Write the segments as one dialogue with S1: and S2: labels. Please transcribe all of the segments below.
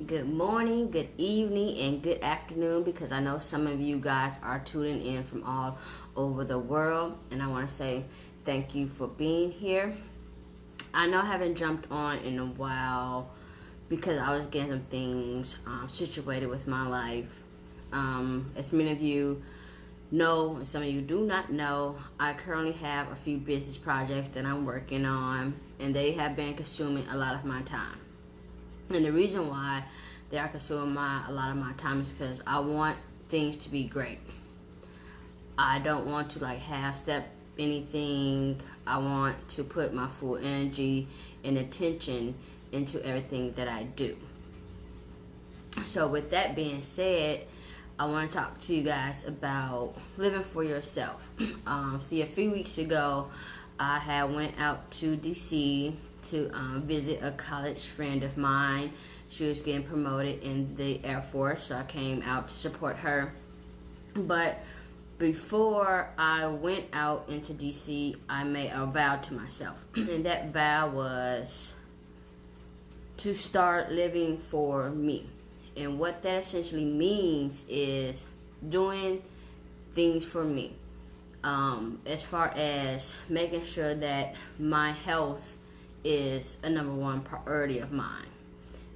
S1: good morning, good evening, and good afternoon, because I know some of you guys are tuning in from all over the world, and I want to say thank you for being here. I know I haven't jumped on in a while because I was getting some things situated with my life. As many of you know, and some of you do not know, I currently have a few business projects that I'm working on, and they have been consuming a lot of my time. And the reason why they are consuming a lot of my time is because I want things to be great. I don't want to half step anything. I want to put my full energy and attention into everything that I do. So with that being said, I want to talk to you guys about living for yourself. See, a few weeks ago, I had went out to DC to visit a college friend of mine. She was getting promoted in the Air Force, so I came out to support her. But before I went out into DC, I made a vow to myself. And that vow was to start living for me. And what that essentially means is doing things for me. As far as making sure that my health is a number one priority of mine.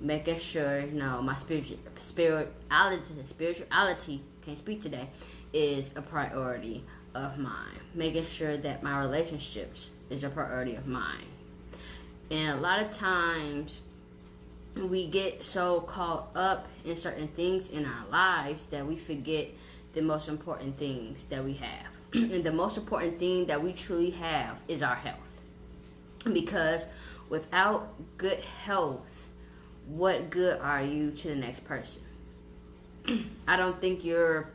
S1: Making sure, my spirituality, can't speak today, is a priority of mine. Making sure that my relationships is a priority of mine. And a lot of times, we get so caught up in certain things in our lives that we forget the most important things that we have. And the most important thing that we truly have is our health. Because without good health, what good are you to the next person? I don't think you're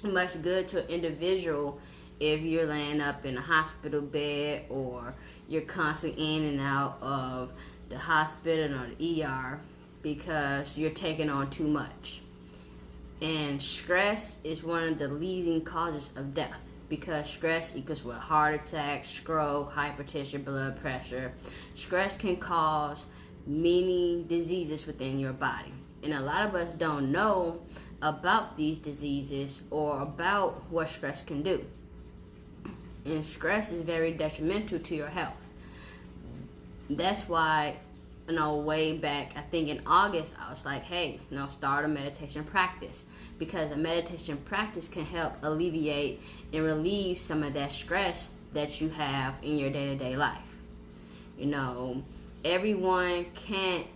S1: much good to an individual if you're laying up in a hospital bed, or you're constantly in and out of the hospital or the ER because you're taking on too much. And stress is one of the leading causes of death, because stress equals with heart attack, stroke, hypertension, blood pressure. Stress can cause many diseases within your body. And a lot of us don't know about these diseases or about what stress can do. And stress is very detrimental to your health. That's why, way back, I think in August, I was like, hey, start a meditation practice. Because a meditation practice can help alleviate and relieve some of that stress that you have in your day-to-day life. Everyone can't,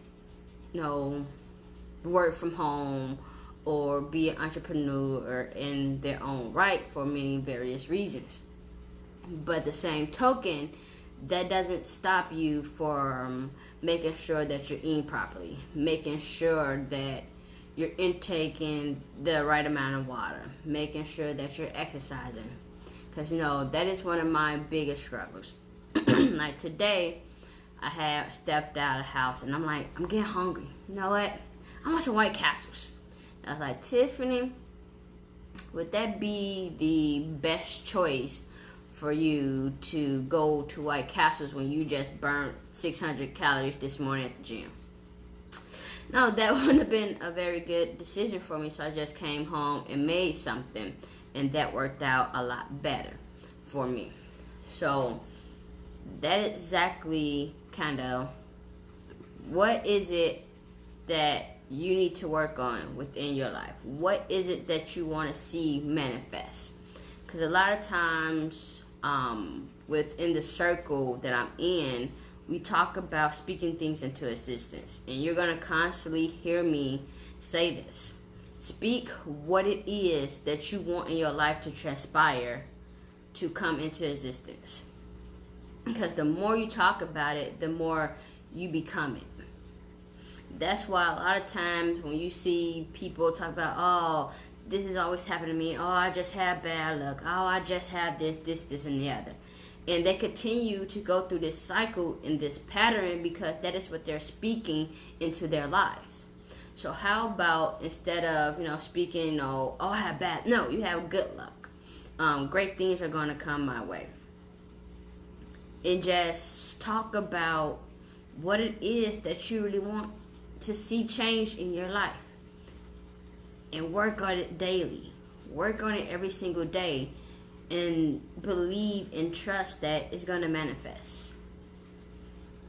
S1: work from home or be an entrepreneur in their own right for many various reasons. But the same token, that doesn't stop you from making sure that you're eating properly, making sure that you're intaking the right amount of water, making sure that you're exercising. Because, that is one of my biggest struggles. Like today, I have stepped out of the house and I'm like, I'm getting hungry. You know what? I want some White Castles. I was like, Tiffany, would that be the best choice for you to go to White Castles when you just burnt 600 calories this morning at the gym? No, that wouldn't have been a very good decision for me, so I just came home and made something, and that worked out a lot better for me. So that exactly kind of, what is it that you need to work on within your life? What is it that you want to see manifest? Because a lot of times, within the circle that I'm in, we talk about speaking things into existence. And you're going to constantly hear me say this. Speak what it is that you want in your life to transpire to come into existence. Because the more you talk about it, the more you become it. That's why a lot of times when you see people talk about, oh, this is always happening to me, oh, I just have bad luck, oh, I just have this, and the other. And they continue to go through this cycle and this pattern because that is what they're speaking into their lives. So how about, instead of, speaking, oh, I have bad, no, you have good luck. Great things are going to come my way. And just talk about what it is that you really want to see change in your life. And work on it daily. Work on it every single day. And believe and trust that it's going to manifest.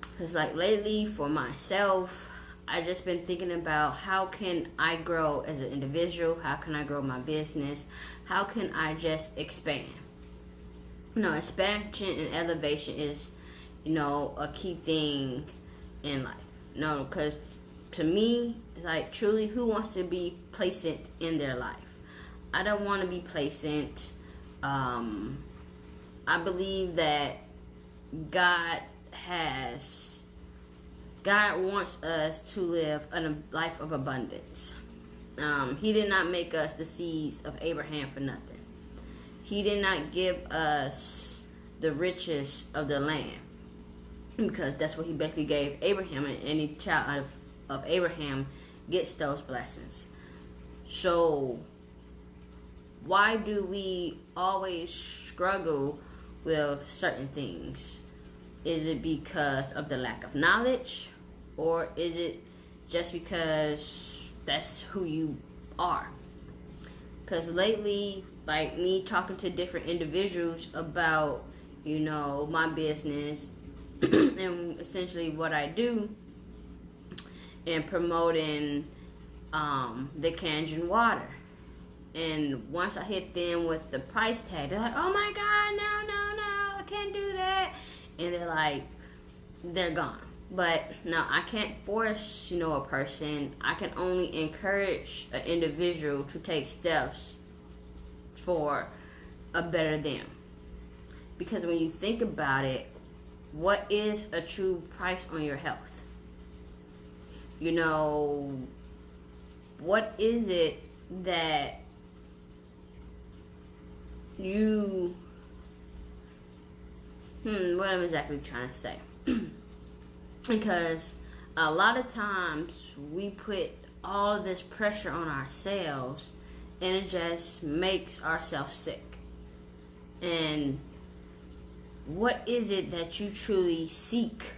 S1: Because like lately for myself, I just been thinking about how can I grow as an individual? How can I grow my business? How can I just expand? Expansion and elevation is, a key thing in life. Because to me, it's like truly, who wants to be placent in their life? I don't want to be placent. I believe that God wants us to live a life of abundance. He did not make us the seeds of Abraham for nothing. He did not give us the riches of the land, because that's what he basically gave Abraham, and any child of Abraham gets those blessings. So why do we always struggle with certain things? Is it because of the lack of knowledge, or is it just because that's who you are? Because lately, like me talking to different individuals about, my business and essentially what I do, and promoting the Kangen water. And once I hit them with the price tag, they're like, oh my God, no, I can't do that. And they're gone. But no, I can't force, a person. I can only encourage an individual to take steps for a better them. Because when you think about it, what is a true price on your health? What is it that you... what I'm exactly trying to say? Because a lot of times we put all of this pressure on ourselves, and it just makes ourselves sick. And what is it that you truly seek,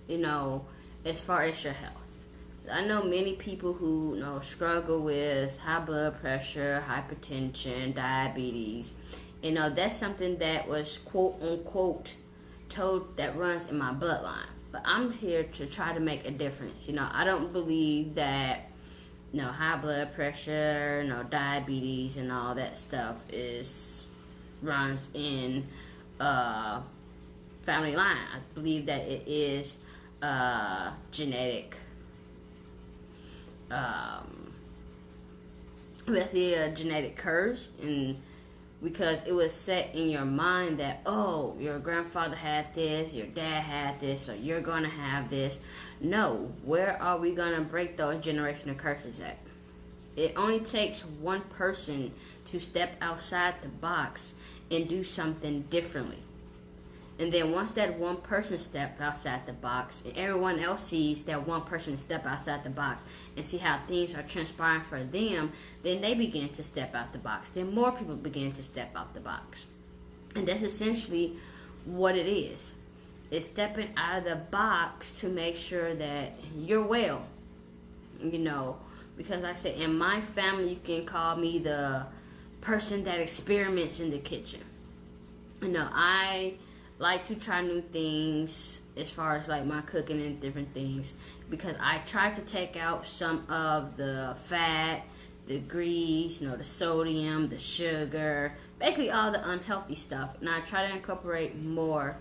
S1: as far as your health? I know many people who struggle with high blood pressure, hypertension, diabetes. That's something that was quote unquote told that runs in my bloodline. But I'm here to try to make a difference. I don't believe that high blood pressure, diabetes and all that stuff runs in family line. I believe that it is genetic. Basically a genetic curse, and because it was set in your mind that, oh, your grandfather had this, your dad had this, so you're going to have this. No, where are we going to break those generational curses at? It only takes one person to step outside the box and do something differently. And then once that one person steps outside the box, and everyone else sees that one person step outside the box and see how things are transpiring for them, then they begin to step out the box. Then more people begin to step out the box. And that's essentially what it is. It's stepping out of the box to make sure that you're well. Because like I said, in my family, you can call me the person that experiments in the kitchen. I like to try new things as far as like my cooking and different things, because I try to take out some of the fat, the grease, the sodium, the sugar, basically all the unhealthy stuff, and I try to incorporate more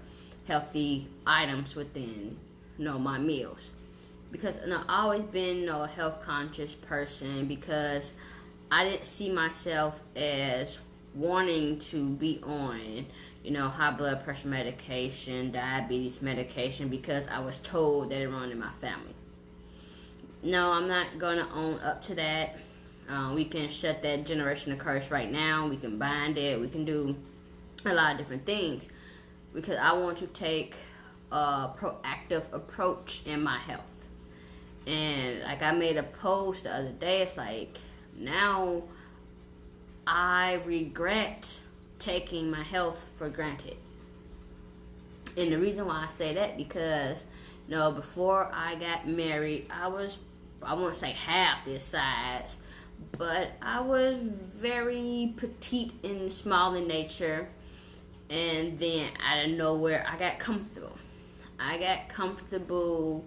S1: healthy items within my meals. Because I've always been a health conscious person, because I didn't see myself as wanting to be on high blood pressure medication, diabetes medication, because I was told that it ran in my family. No, I'm not going to own up to that. We can shut that generational curse right now. We can bind it. We can do a lot of different things, because I want to take a proactive approach in my health. And like I made a post the other day, it's like, now I regret taking my health for granted. And the reason why I say that, because before I got married, I was I won't say half this size, but I was very petite and small in nature. And then out of nowhere, I got comfortable. I got comfortable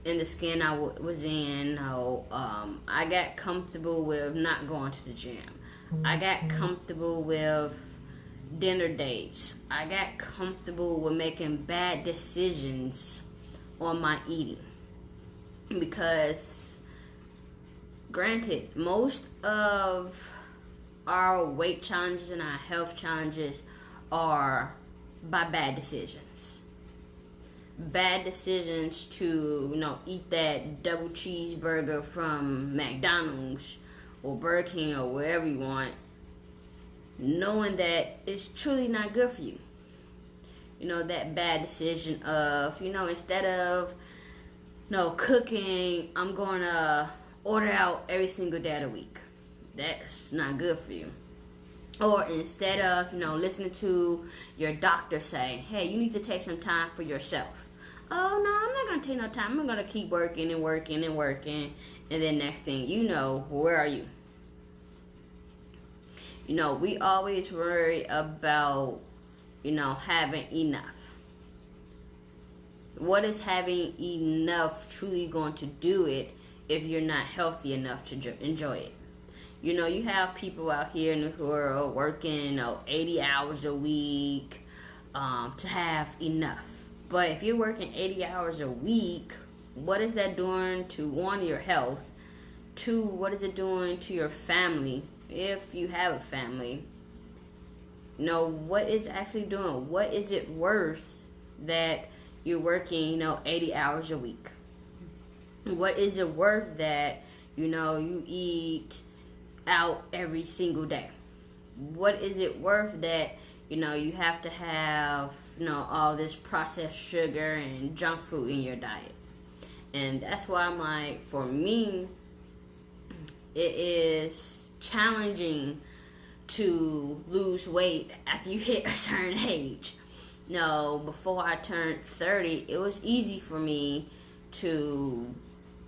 S1: in the skin I was in. I got comfortable with not going to the gym. I got comfortable with dinner dates. I got comfortable with making bad decisions on my eating. Because, granted, most of our weight challenges and our health challenges are by bad decisions. Bad decisions to, eat that double cheeseburger from McDonald's or Burger King or wherever you want, knowing that it's truly not good for you. That bad decision of, instead of, cooking, I'm going to order out every single day of the week. That's not good for you. Or instead of, listening to your doctor say, hey, you need to take some time for yourself. Oh, no, I'm not going to take no time. I'm going to keep working and working and working. And then next thing you know, where are you? We always worry about, having enough. What is having enough truly going to do it if you're not healthy enough to enjoy it? You have people out here in the world working, 80 hours a week to have enough. But if you're working 80 hours a week, what is that doing to, one, your health? Two, what is it doing to your family, if you have a family? What is it actually doing? What is it worth that you're working, 80 hours a week? What is it worth that, you eat out every single day? What is it worth that, you have to have, all this processed sugar and junk food in your diet? And that's why I'm like, for me, it is challenging to lose weight after you hit a certain age. Before I turned 30, it was easy for me to,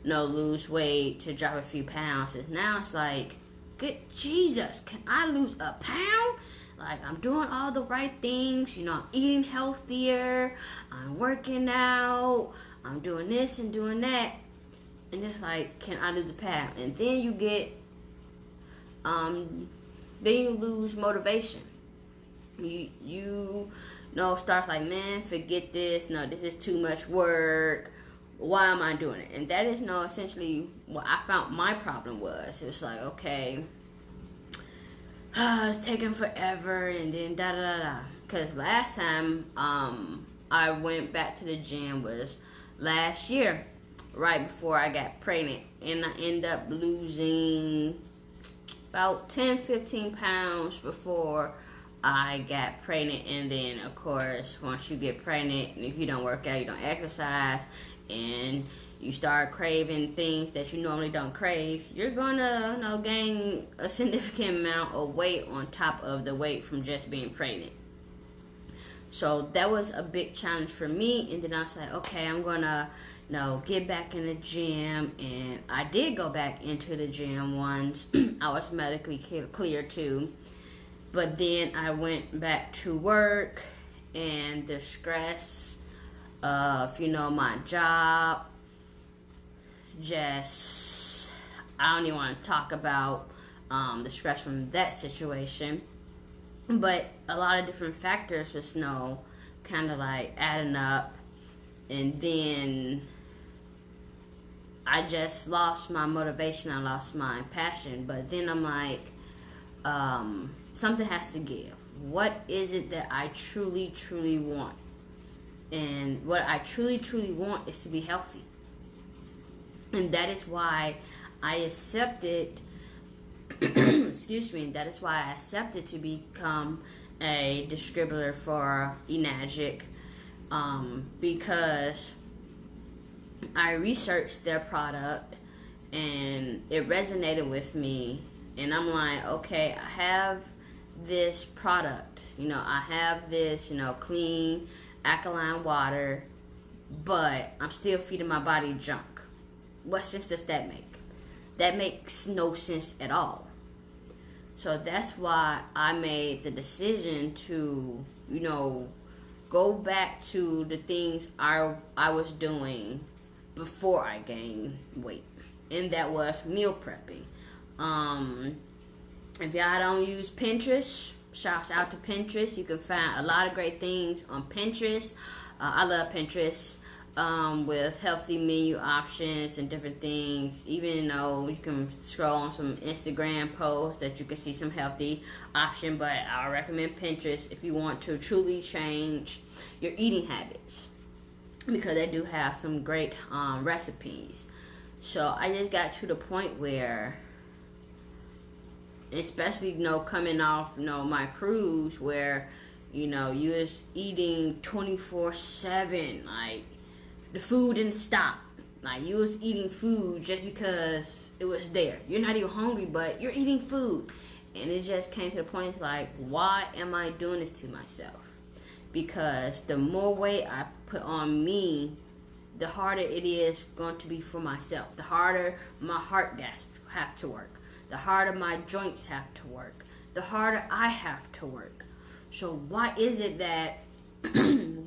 S1: lose weight, to drop a few pounds. And now it's like, good Jesus, can I lose a pound? Like, I'm doing all the right things, I'm eating healthier, I'm working out, I'm doing this and doing that. And it's like, can I lose a pound? And then you get, then you lose motivation. You start like, man, forget this. No, this is too much work. Why am I doing it? And that is essentially what I found my problem was. It was like, okay, it's taking forever, and then da-da-da-da. Because last time I went back to the gym was last year, right before I got pregnant. And I ended up losing about 10-15 pounds before I got pregnant. And then, of course, once you get pregnant, if you don't work out, you don't exercise, and you start craving things that you normally don't crave, you're gonna gain a significant amount of weight on top of the weight from just being pregnant. So that was a big challenge for me. And then I was like, okay, I'm gonna get back in the gym. And I did go back into the gym once. I was medically clear too. But then I went back to work, and the stress of my job, I don't even want to talk about the stress from that situation. But a lot of different factors was kind of like adding up. And then I just lost my motivation. I lost my passion. But then I'm like, something has to give. What is it that I truly, truly want? And what I truly, truly want is to be healthy. And that is why I accepted, that is why I accepted to become a distributor for Enagic, because I researched their product and it resonated with me. And I'm like, okay, I have this product, I have this, clean alkaline water, but I'm still feeding my body junk. What sense does that make? That makes no sense at all. So that's why I made the decision to, go back to the things I was doing before I gained weight. And that was meal prepping. If y'all don't use Pinterest, shouts out to Pinterest. You can find a lot of great things on Pinterest. I love Pinterest. With healthy menu options and different things. Even though you can scroll on some Instagram posts that you can see some healthy option, but I recommend Pinterest if you want to truly change your eating habits, because they do have some great recipes. So I just got to the point where, especially coming off my cruise, where you was eating 24/7, like the food didn't stop. Like you was eating food just because it was there. You're not even hungry, but you're eating food. And it just came to the point like, why am I doing this to myself? Because the more weight I put on me, the harder it is going to be for myself. The harder my heart have to work. The harder my joints have to work. The harder I have to work. So why is it that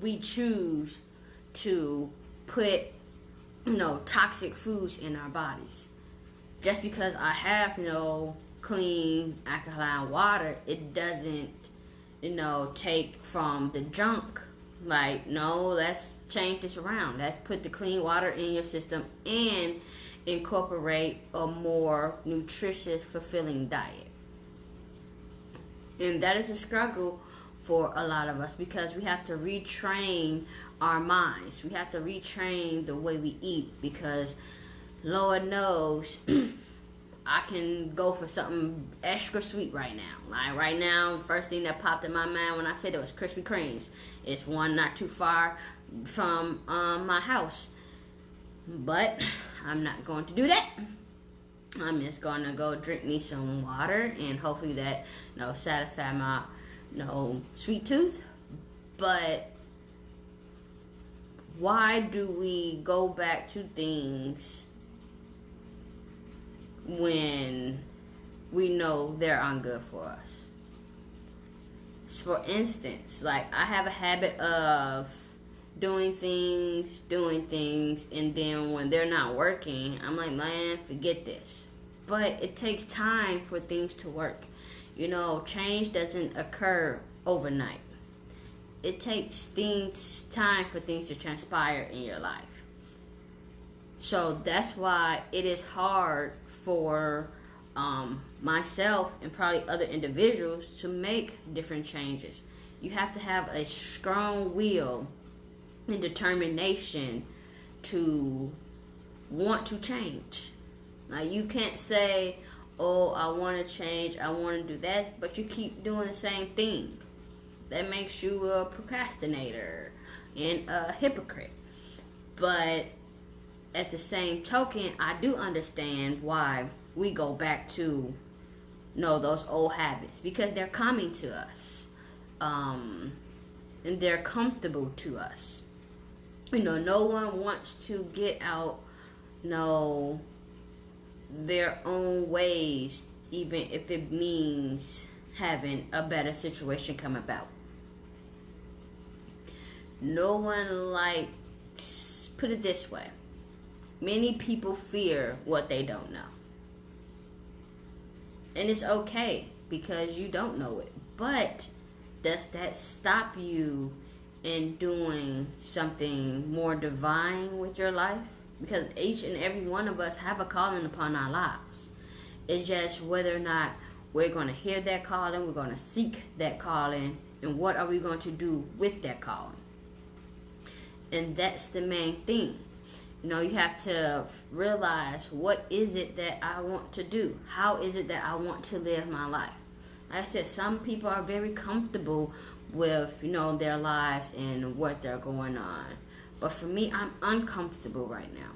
S1: we choose to put toxic foods in our bodies? Just because I have clean alkaline water, it doesn't take from the junk. Like, no, let's change this around. Let's put the clean water in your system and incorporate a more nutritious, fulfilling diet. And that is a struggle for a lot of us, because we have to retrain our minds. We have to retrain the way we eat, because Lord knows I can go for something extra sweet right now. Like right now, the first thing that popped in my mind when I said it was Krispy Kremes. It's one not too far from my house. But I'm not going to do that. I'm just going to go drink me some water, and hopefully that satisfy my sweet tooth. But why do we go back to things when we know they're ungood for us? For instance, like I have a habit of doing things, and then when they're not working, I'm like, man, forget this. But it takes time for things to work. Change doesn't occur overnight. It takes time for things to transpire in your life. So that's why it is hard for myself and probably other individuals to make different changes. You have to have a strong will and determination to want to change. Now you can't say, oh, I want to change, I want to do that, but you keep doing the same thing. That makes you a procrastinator and a hypocrite. But at the same token, I do understand why we go back to those old habits, because they're coming to us, and they're comfortable to us. No one wants to get out their own ways, even if it means having a better situation come about. No one likes, put it this way, many people fear what they don't know. And it's okay, because you don't know it. But does that stop you in doing something more divine with your life? Because each and every one of us have a calling upon our lives. It's just whether or not we're going to hear that calling, we're going to seek that calling, and what are we going to do with that calling? And that's the main thing. You have to realize, what is it that I want to do? How is it that I want to live my life? Like I said, some people are very comfortable with, their lives and what they're going on. But for me, I'm uncomfortable right now.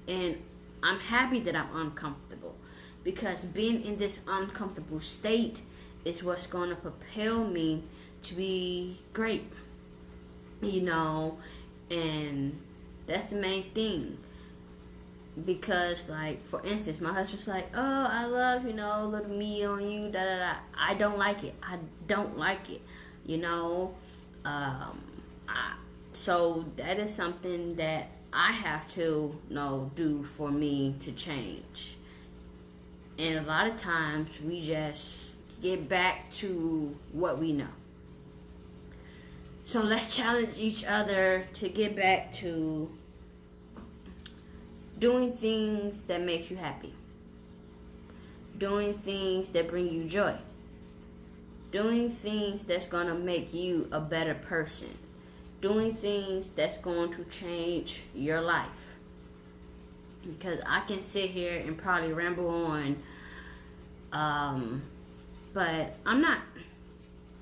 S1: And I'm happy that I'm uncomfortable, because being in this uncomfortable state is what's going to propel me to be great. And that's the main thing. Because, like, for instance, my husband's like, oh, I love, a little meat on you, da da da. I don't like it. I don't like it, you know. So that is something that I have to, do for me to change. And a lot of times we just get back to what we know. So let's challenge each other to get back to doing things that make you happy. Doing things that bring you joy. Doing things that's going to make you a better person. Doing things that's going to change your life. Because I can sit here and probably ramble on, but I'm not.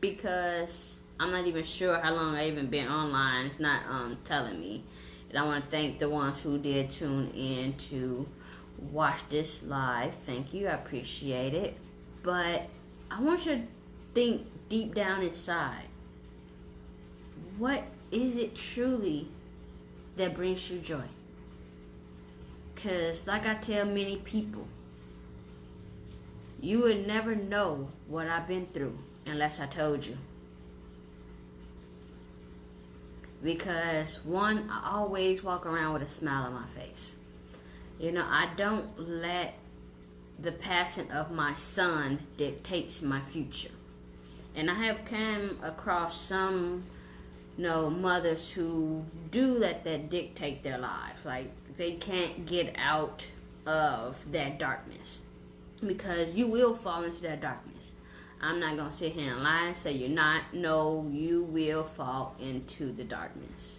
S1: Because I'm not even sure how long I even been online. It's not telling me. And I want to thank the ones who did tune in to watch this live. Thank you. I appreciate it. But I want you to think deep down inside. What is it truly that brings you joy? Because like I tell many people, you would never know what I've been through unless I told you. Because one, I always walk around with a smile on my face. I don't let the passing of my son dictates my future. And I have come across some, mothers who do let that dictate their lives. Like, they can't get out of that darkness. Because you will fall into that darkness. I'm not going to sit here and lie and say you're not. No, you will fall into the darkness.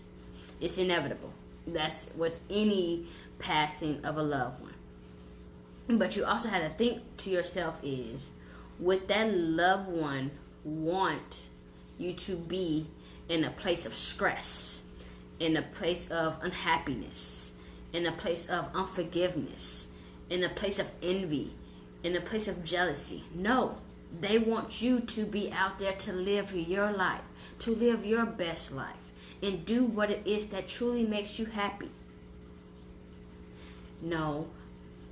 S1: It's inevitable. That's with any passing of a loved one. But you also have to think to yourself is, would that loved one want you to be in a place of stress, in a place of unhappiness, in a place of unforgiveness, in a place of envy, in a place of jealousy? No. They want you to be out there to live your life, to live your best life, and do what it is that truly makes you happy. No,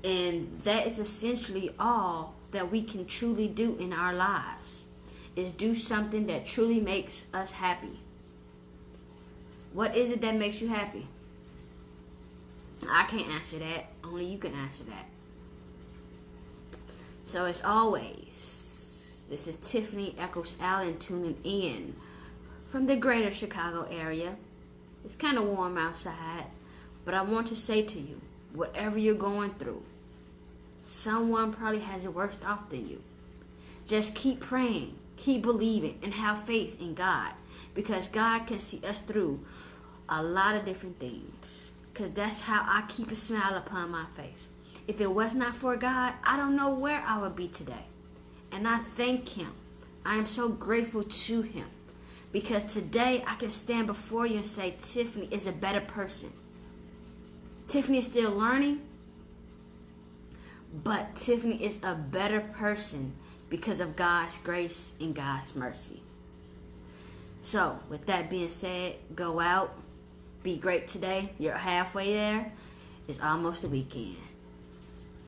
S1: and that is essentially all that we can truly do in our lives, is do something that truly makes us happy. What is it that makes you happy? I can't answer that. Only you can answer that. So as always, this is Tiffany Echols-Allen tuning in from the greater Chicago area. It's kind of warm outside, but I want to say to you, whatever you're going through, someone probably has it worse off than you. Just keep praying, keep believing, and have faith in God, because God can see us through a lot of different things. Because that's how I keep a smile upon my face. If it was not for God, I don't know where I would be today. And I thank Him. I am so grateful to Him. Because today I can stand before you and say Tiffany is a better person. Tiffany is still learning. But Tiffany is a better person because of God's grace and God's mercy. So, with that being said, go out. Be great today. You're halfway there. It's almost the weekend.